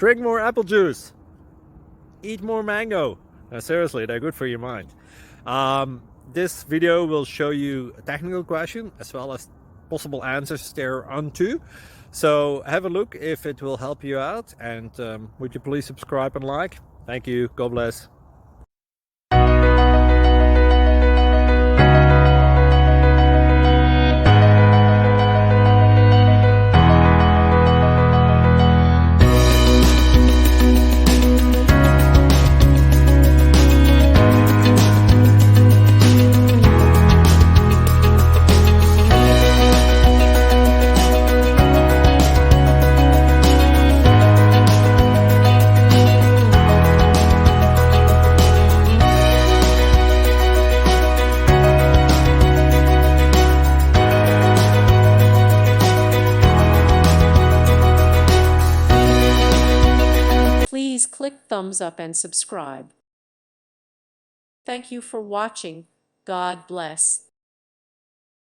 Drink more apple juice. Eat more mango. Seriously, they're good for your mind. This video will show you a technical question as well as possible answers thereunto. So have a look if it will help you out, and would you please subscribe and like? Thank you. God bless. Please click thumbs up and subscribe. Thank you for watching. God bless.